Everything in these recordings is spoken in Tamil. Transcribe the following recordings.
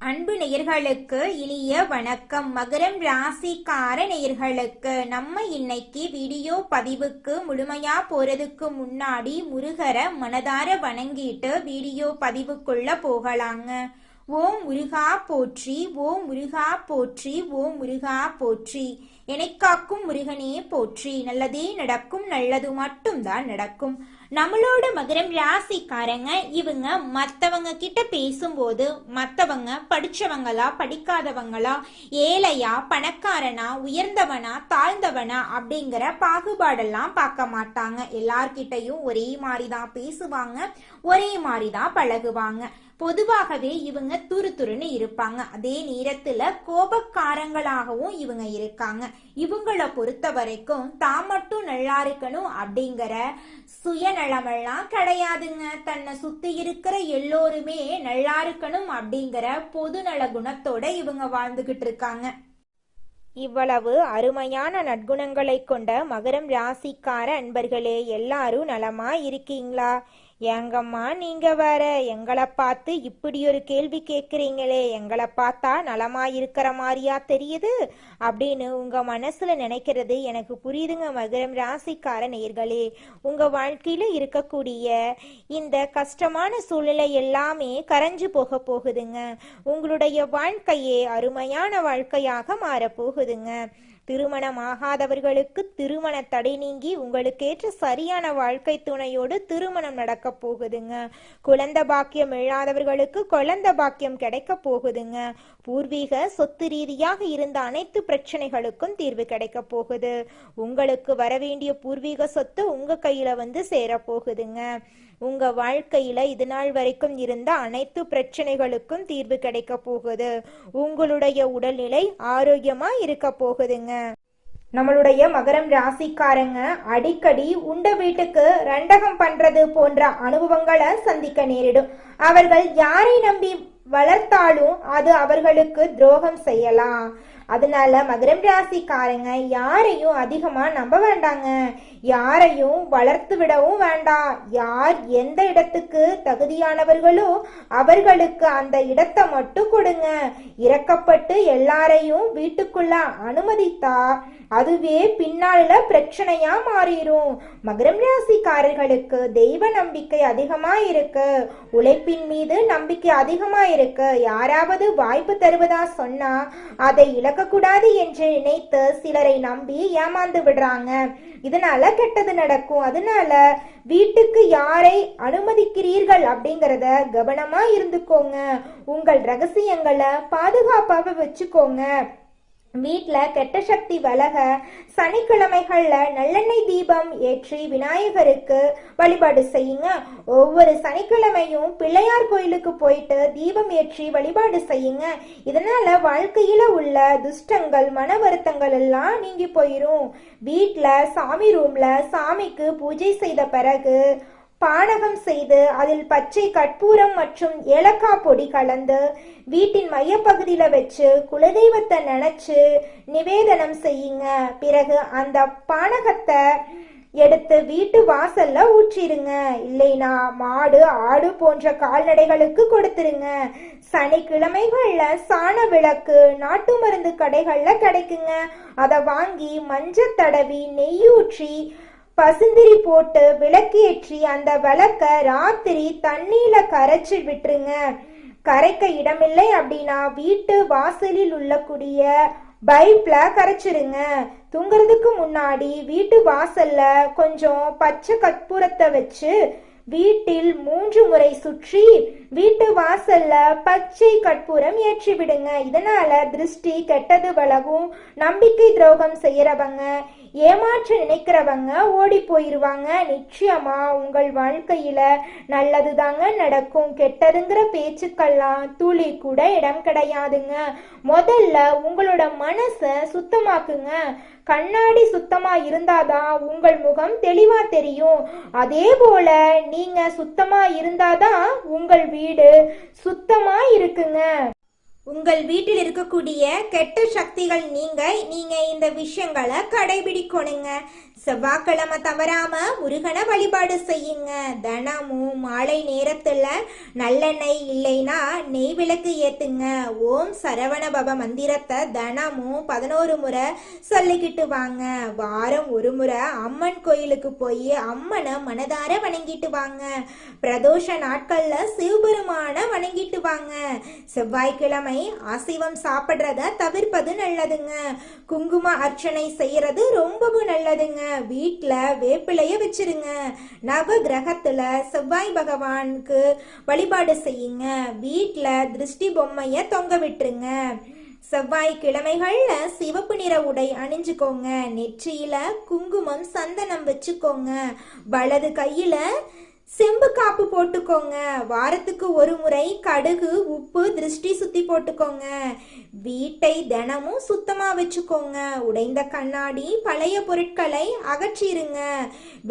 அன்பு நேயர்களுக்கு இனிய வணக்கம். மகரம் ராசிக்கார நேயர்களுக்கு நம்ம இன்னைக்கு வீடியோ பதிவுக்கு முழுமையா போறதுக்கு முன்னாடி முருகரை மனதார வணங்கிட்டு வீடியோ பதிவுக்குள்ள போகலாங்க. ஓம் முருகா போற்றி, ஓம் முருகா போற்றி, ஓம் முருகா போற்றி. காக்கும் முருகனே போற்றி. நல்லதே நடக்கும், நல்லது மட்டும்தான் நடக்கும். நம்மளோட மகரம் ராசிக்காரங்க இவங்க மற்றவங்க கிட்ட பேசும்போது மற்றவங்க படிச்சவங்களா படிக்காதவங்களா, ஏழையா பணக்காரனா, உயர்ந்தவனா தாழ்ந்தவனா அப்படிங்கிற பாகுபாடெல்லாம் பார்க்க மாட்டாங்க. எல்லார்கிட்டையும் ஒரே மாதிரி தான் பேசுவாங்க, ஒரே மாதிரி தான் பழகுவாங்க. பொதுவாகவே இவங்க துருதுருன்னு இருப்பாங்க. அதே நேரத்துல கோபக்காரங்களாகவும் இவங்க இருக்காங்க. இவங்களை பொறுத்த வரைக்கும் தான் மட்டும் நல்லா இருக்கணும் அப்படிங்கிற சுயநலமெல்லாம் கிடையாதுங்க. தன்னை சுத்தி இருக்கிற எல்லோருமே நல்லா இருக்கணும் அப்படிங்கிற பொதுநல குணத்தோட இவங்க வாழ்ந்துகிட்டு இருக்காங்க. இவ்வளவு அருமையான நற்குணங்களை கொண்ட மகரம் ராசிக்கார அன்பர்களே, எல்லாரும் நலமா இருக்கீங்களா? ஏங்கம்மா நீங்க வேற எங்களை பார்த்து இப்படி ஒரு கேள்வி கேட்குறீங்களே, எங்களை பார்த்தா நலமா இருக்கிற மாதிரியா தெரியுது அப்படின்னு உங்க மனசுல நினைக்கிறது எனக்கு புரியுதுங்க. மகரம் ராசிக்கார நேயர்களே, உங்க வாழ்க்கையில இருக்கக்கூடிய இந்த கஷ்டமான சூழ்நிலை எல்லாமே கரைஞ்சு போக போகுதுங்க. உங்களுடைய வாழ்க்கையே அருமையான வாழ்க்கையாக மாறப்போகுதுங்க. திருமணம் ஆகாதவர்களுக்கு திருமண தடை நீங்கி உங்களுக்கேற்ற சரியான வாழ்க்கை துணையோடு திருமணம் நடக்க போகுதுங்க. குழந்தை பாக்கியம் இல்லாதவர்களுக்கு குழந்தை பாக்கியம் கிடைக்க போகுதுங்க. பூர்வீக சொத்து ரீதியாக இருந்த அனைத்து பிரச்சனைகளுக்கும் தீர்வு கிடைக்க போகுது. உங்களுக்கு வரவேண்டிய பூர்வீக சொத்து உங்க கையில வந்து சேர போகுதுங்க. உங்க வாழ்க்கையில இது நாள் வரைக்கும் இருந்த அனைத்து பிரச்சனைகளுக்கும் தீர்வு கிடைக்க போகுது. உங்களுடைய உடல்நிலை ஆரோக்கியமா இருக்க போகுதுங்க. நம்மளுடைய மகரம் ராசிக்காரங்க அடிக்கடி உண்ட வீட்டுக்கு ரெண்டகம் பண்றது போன்ற அனுபவங்களை சந்திக்க நேரிடும். அவர்கள் யாரை நம்பி வளர்த்தாலும் அது அவர்களுக்கு துரோகம் செய்யலாம். அதனால மகரம் ராசிக்காரங்க யாரையும் அதிகமா நம்ப வேண்டாங்க. யாரையும் வளர்த்து விடவும் வேண்டாம். யார் எந்த இடத்துக்கு தகுதியானவர்களோ அவர்களுக்கு அந்த இடத்தை மட்டும் கொடுங்க. இறக்கப்பட்டு எல்லாரையும் வீட்டுக்குள்ள அனுமதித்தா அதுவே பின்னால பிரச்சனையா மாறிடும். மகரம் ராசிக்காரர்களுக்கு தெய்வ நம்பிக்கை அதிகமா இருக்கு. உழைப்பின் மீது நம்பிக்கை அதிகமா இருக்கு. யாராவது வாய்ப்பு தருவதா சொன்னா அதை இழக்கக்கூடாது என்று நினைத்து சிலரை நம்பி ஏமாந்து விடுறாங்க. இதனால கெட்டது நடக்கும். அதனால வீட்டுக்கு யாரை அனுமதிக்கிறீர்கள் அப்படிங்கறத கவனமா இருந்துக்கோங்க. உங்கள் ரகசியங்களை பாதுகாப்பாக வச்சுக்கோங்க. வீட்டுல கெட்ட சக்தி விலக சனிக்கிழமைகள்ல நல்லெண்ணெய் தீபம் ஏற்றி விநாயகருக்கு வழிபாடு செய்யுங்க. ஒவ்வொரு சனிக்கிழமையும் பிள்ளையார் கோயிலுக்கு போயிட்டு தீபம் ஏற்றி வழிபாடு செய்யுங்க. இதனால வாழ்க்கையில உள்ள துஷ்டங்கள் மன வருத்தங்கள் எல்லாம் நீங்கி போயிரும். வீட்டுல சாமி ரூம்ல சாமிக்கு பூஜை செய்த பிறகு பானகம் செய்து அதில் பச்சை கற்பூரம் மற்றும் ஏலக்காய் பொடி கலந்து வீட்டின் மையப்பகுதியில வச்சு குலதெய்வத்தை நினைச்சு நிவேதனம் செய்யுங்க. பிறகு அந்த பானகத்தை எடுத்து வீட்டு வாசல்ல ஊற்றிருங்க. இல்லைனா மாடு ஆடு போன்ற கால்நடைகளுக்கு கொடுத்துருங்க. சனிக்கிழமைகள்ல சாண விளக்கு நாட்டு மருந்து கடைகள்ல கிடைக்குங்க. அதை வாங்கி மஞ்சள் தடவி நெய்யூற்றி பசுந்திரி போட்டு விளக்கேற்றி அந்த விளக்க ராத்திரி தண்ணியில கரைச்சி விட்டுருங்க. கரைக்க இடமில்லை அப்படின்னா வீட்டு வாசலில் உள்ள கூடிய பைப்ல கரைச்சிருங்க. தூங்குறதுக்கு முன்னாடி வீட்டு வாசல்ல கொஞ்சம் பச்சை கற்பூரத்தை வச்சு வீட்டில் 3 முறை சுற்றி வீட்டு வாசல்ல பச்சை கற்பூரம் ஏற்றி விடுங்க. இதனால திருஷ்டி கெட்டது விலகும். நம்பிக்கை துரோகம் செய்யறவங்க ஏமாற்ற நினைக்கிறவங்க ஓடி போயிருவாங்க. நிச்சயமா உங்கள் வாழ்க்கையில நல்லது தாங்க நடக்கும். கெட்டதுங்கிற பேச்சுக்கெல்லாம் துளி கூட இடம் கிடையாதுங்க. முதல்ல உங்களோட மனசை சுத்தமாக்குங்க. கண்ணாடி சுத்தமா இருந்தாதான் உங்கள் முகம் தெளிவா தெரியும். அதே போல நீங்க சுத்தமா இருந்தாதான் உங்கள் வீடு சுத்தமா இருக்குங்க. உங்கள் வீட்டில் இருக்கக்கூடிய கெட்ட சக்திகள் நீங்க இந்த விஷயங்களை கடைபிடிக்கணுங்க. செவ்வாய்க்கிழமை தவறாம முருகனை வழிபாடு செய்யுங்க. தினமும் மாலை நேரத்துல நல்லெண்ணெய் இல்லைன்னா நெய் விளக்கு ஏத்துங்க. ஓம் சரவண பவ மந்திரத்தை தினமும் 11 முறை சொல்லிக்கிட்டு வாங்க. வாரம் ஒரு முறை அம்மன் கோயிலுக்கு போய் அம்மனை மனதார வணங்கிட்டு வாங்க. பிரதோஷ நாட்கள்ல சிவபெருமான வணங்கிட்டு வாங்க. செவ்வாய்க்கிழமை அசைவம் சாப்பிடுறத தவிர்ப்பது நல்லதுங்க. குங்கும அர்ச்சனை செய்யறது ரொம்பவும் நல்லதுங்க. வீட்டுல வேப்பிலைய வச்சிருங்க. நவ கிரகத்துல செவ்வாய் பகவானுக்கு வழிபாடு செய்யுங்க. வீட்டுல திருஷ்டி பொம்மைய தொங்க விட்டுருங்க. செவ்வாய்க்கிழமைகள்ல சிவப்பு நிற உடை அணிஞ்சுக்கோங்க. நெற்றியில குங்குமம் சந்தனம் வச்சுக்கோங்க. வலது கையில செம்பு காப்பு போட்டுக்கோங்க. வாரத்துக்கு ஒரு முறை கடுகு உப்பு திருஷ்டி சுத்தி போட்டுக்கோங்க. வீட்டை தினமும் சுத்தமா வச்சுக்கோங்க. உடைந்த கண்ணாடி பழைய பொருட்களை அகற்றிருங்க.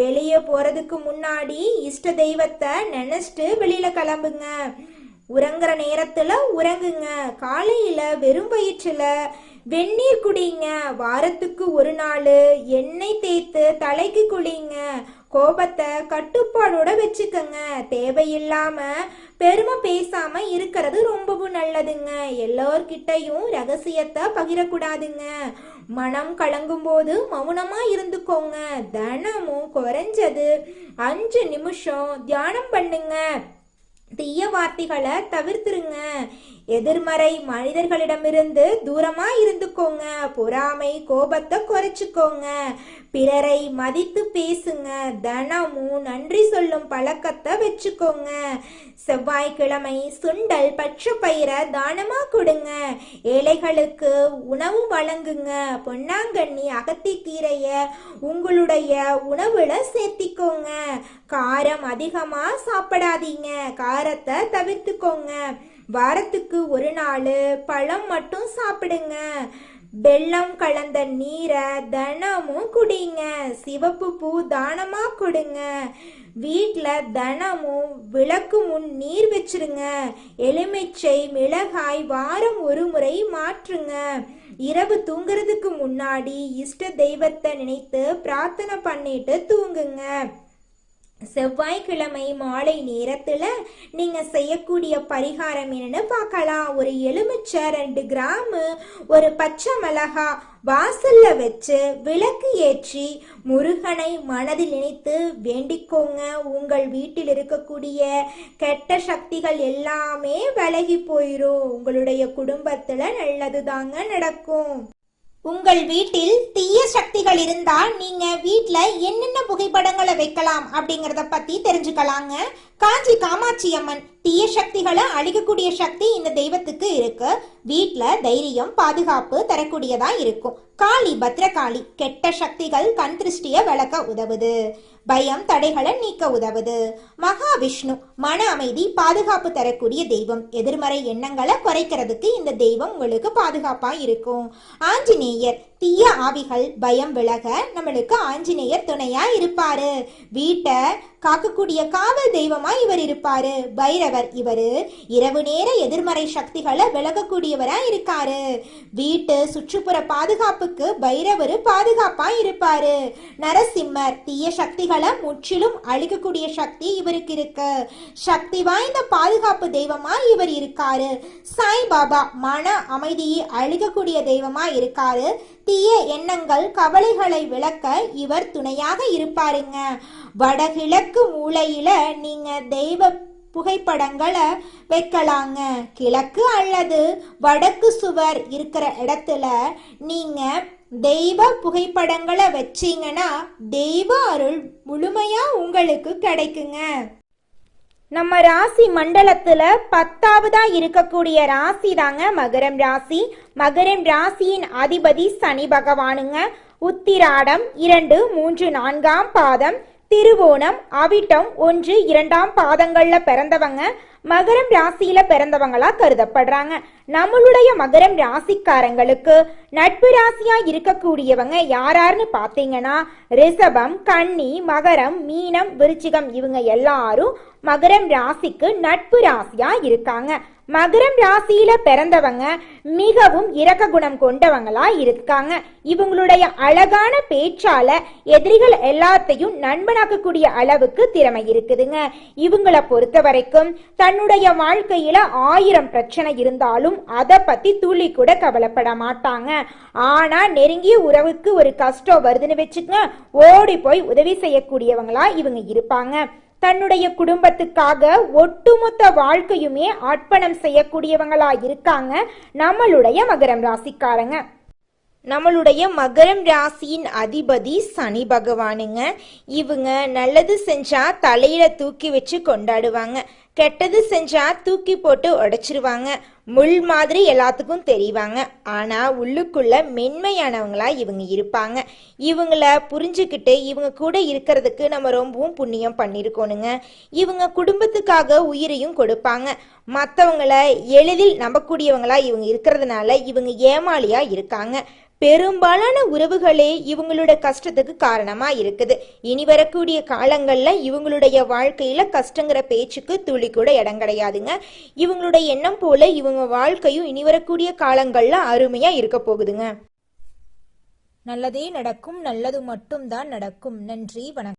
வெளியே போறதுக்கு முன்னாடி இஷ்ட தெய்வத்தை நினைச்சிட்டு வெளியில கிளம்புங்க. உறங்குற நேரத்துல உறங்குங்க. காலையில வெறும் வயிற்றுல வெந்நீர் குடிங்க. வாரத்துக்கு ஒரு நாள் எண்ணெய் தேய்த்து தலைக்கு குளிங்க. கோபத்தை கட்டுப்பாடோட வச்சுக்கங்க. தேவையில்லாம பெருமை பேசாம இருக்கிறது ரொம்பவும் நல்லதுங்க. எல்லோர்கிட்டையும் ரகசியத்தை பகிரக்கூடாதுங்க. மனம் கலங்கும் போது மௌனமா இருந்துக்கோங்க. தினமும் குறைஞ்சது 5 நிமிஷம் தியானம் பண்ணுங்க. தீய வார்த்தைகளை தவிர்த்துருங்க. எதிர்மறை மனிதர்களிடமிருந்து தூரமா இருந்துக்கோங்க. பொறாமை கோபத்தை குறைச்சுக்கோங்க. பிறரை மதித்து பேசுங்க. தினமும் நன்றி சொல்லும் பழக்கத்தை வச்சுக்கோங்க. செவ்வாய்க்கிழமை சுண்டல் பச்சை பயிரை தானமா கொடுங்க. ஏழைகளுக்கு உணவு வழங்குங்க. பொன்னாங்கண்ணி அகத்திக்கீரைய உங்களுடைய உணவுல சேர்த்திக்கோங்க. காரம் அதிகமா சாப்பிடாதீங்க. காரத்தை தவிர்த்துக்கோங்க. வாரத்துக்கு ஒரு நாள் பழம் மட்டும் சாப்பிடுங்க. வெல்லம் கலந்த நீரை தினமும் குடிங்க. சிவப்பு பூ தானமா கொடுங்க. வீட்டுல தினமும் விளக்கு முன் நீர் வச்சிருங்க. எலுமிச்சை மிளகாய் வாரம் ஒரு முறை மாற்றுங்க. இரவு தூங்குறதுக்கு முன்னாடி இஷ்ட தெய்வத்தை நினைத்து பிரார்த்தனை பண்ணிட்டு தூங்குங்க. செவ்வாய்க்கிழமை மாலை நேரத்துல நீங்க செய்யக்கூடிய பரிகாரம் என்னன்னு பார்க்கலாம். ஒரு எலுமிச்சை 2 கிராம் ஒரு பச்சை மிளகா வாசல்ல வச்சு விளக்கு ஏற்றி முருகனை மனதில் நினைத்து வேண்டிக்கோங்க. உங்கள் வீட்டில் இருக்கக்கூடிய கெட்ட சக்திகள் எல்லாமே விலகி போயிரும். உங்களுடைய குடும்பத்துல நல்லதுதாங்க நடக்கும். உங்கள் வீட்டில் தீய சக்திகள் இருந்தா நீங்க வீட்ல என்னென்ன புகைப்படங்களை வைக்கலாம் அப்படிங்கறத பத்தி தெரிஞ்சுக்கலாங்க. காஞ்சி காமாட்சி அம்மன் தீய சக்திகளை அழிக்கக்கூடிய சக்தி இந்த தெய்வத்துக்கு இருக்கு. வீட்ல தைரியம் பாதுகாப்பு தரக்கூடியதா இருக்கும். காளி பத்ரகாளி கெட்ட சக்திகள் கண் திருஷ்டிய விளக்க உதவுது. பயம் தடைகளை நீக்க உதவுது. மகாவிஷ்ணு மன அமைதி பாதுகாப்பு தரக்கூடிய தெய்வம். எதிர்மறை எண்ணங்களை குறைக்கிறதுக்கு இந்த தெய்வம் உங்களுக்கு பாதுகாப்பா இருக்கும். ஆஞ்சநேயர் தீய ஆவிகள் பயம் விலக நம்மளுக்கு ஆஞ்சநேயர் துணையா இருப்பாரு. வீட்டை காக்கக்கூடிய காவல் தெய்வமா இவர் இருப்பாரு. பைரவர் இவரு இரவு நேர எதிர்மறை சக்திகளை விலகக்கூடியவரா இருக்காரு. வீட்டு சுற்றுப்புற பாதுகாப்புக்கு பைரவர் பாதுகாப்பா இருப்பாரு. நரசிம்மர் தீய சக்திகளை முற்றிலும் அழிக்கக்கூடிய சக்தி இவருக்கு இருக்கு. சக்தி வாய்ந்த பாதுகாப்பு தெய்வமா இவர் இருக்காரு. சாய்பாபா மன அமைதியை அழிக்கக்கூடிய தெய்வமா இருக்காரு. தீய எண்ணங்கள் கவலைகளை விளக்க இவர் துணையாக இருப்பாருங்க. வடகிழக்கு மூலையில நீங்க தெய்வ புகைப்படங்களை வைக்கலாங்க. கிழக்கு அல்லது வடக்கு சுவர் இருக்கிற இடத்துல நீங்க தெய்வ புகைப்படங்களை வச்சீங்கன்னா தெய்வ அருள் முழுமையா உங்களுக்கு கிடைக்குங்க. நம்ம ராசி மண்டலத்துல 10ஆவதா இருக்கக்கூடிய ராசி தாங்க மகரம் ராசி. மகரம் ராசியின் அதிபதி சனி பகவானுங்க. உத்திராடம் 2, 3, 4ஆம் பாதம், திருவோணம் அவிட்டம் 1, 2ஆம் பாதங்கள்ல பிறந்தவங்க மகரம் ராசியில பிறந்தவங்களா கருதப்படுறாங்க. நம்மளுடைய மகரம் ராசிக்காரங்களுக்கு நட்பு ராசியா இருக்கக்கூடியவங்க யாராருன்னு பாத்தீங்கன்னா ரிஷபம், கன்னி, மகரம், மீனம், விருச்சிகம் இவங்க எல்லாரும் மகரம் ராசிக்கு நட்பு ராசியா இருக்காங்க. மகரம் ராசியில பிறந்தவங்க மிகவும் இரக்க குணம் கொண்டவங்களா இருக்காங்க. இவங்களுடைய அழகான பேச்சால எதிரிகள் எல்லாத்தையும் நண்பனாக்கக்கூடிய அளவுக்கு திறமை இருக்குதுங்க. இவங்களை பொறுத்த வரைக்கும் தன்னுடைய வாழ்க்கையில 1000 பிரச்சனை இருந்தாலும் அதை பத்தி துளி கூட கவலைப்பட மாட்டாங்க. ஆனா நெருங்கிய உறவுக்கு ஒரு கஷ்டம் வருதுன்னு வச்சுக்கங்க, ஓடி போய் உதவி செய்யக்கூடியவங்களா இவங்க இருப்பாங்க. தன்னுடைய குடும்பத்துக்காக ஒட்டுமொத்த வாழ்க்கையுமே அர்ப்பணம் செய்யக்கூடியவங்களா இருக்காங்க நம்மளுடைய மகரம் ராசிக்காரங்க. நம்மளுடைய மகரம் ராசியின் அதிபதி சனி பகவானுங்க. இவங்க நல்லது செஞ்சா தலையில தூக்கி வச்சு கொண்டாடுவாங்க, கெட்டது செஞ்சா தூக்கி போட்டு உடைச்சிருவாங்க. முள் மாதிரி எல்லாத்துக்கும் தெரிவாங்க. ஆனா உள்ளுக்குள்ள மென்மையானவங்களா இவங்க இருப்பாங்க. இவங்கள புரிஞ்சுக்கிட்டு இவங்க கூட இருக்கிறதுக்கு நம்ம ரொம்பவும் புண்ணியம் பண்ணியிருக்கோனுங்க. இவங்க குடும்பத்துக்காக உயிரையும் கொடுப்பாங்க. மற்றவங்கள எளிதில் நம்பக்கூடியவங்களா இவங்க இருக்கிறதுனால இவங்க ஏமாளியா இருக்காங்க. பெரும்பாலான உறவுகளே இவங்களோட கஷ்டத்துக்கு காரணமா இருக்குது. இனி வரக்கூடிய காலங்கள்ல இவங்களுடைய வாழ்க்கையில கஷ்டங்கிற பேச்சுக்கு துளி கூட இடம் கிடையாதுங்க. இவங்களுடைய எண்ணம் போல இவங்க வாழ்க்கையும் இனி வரக்கூடிய காலங்கள்ல அருமையா இருக்க போகுதுங்க. நல்லதே நடக்கும், நல்லது மட்டும் தான் நடக்கும். நன்றி, வணக்கம்.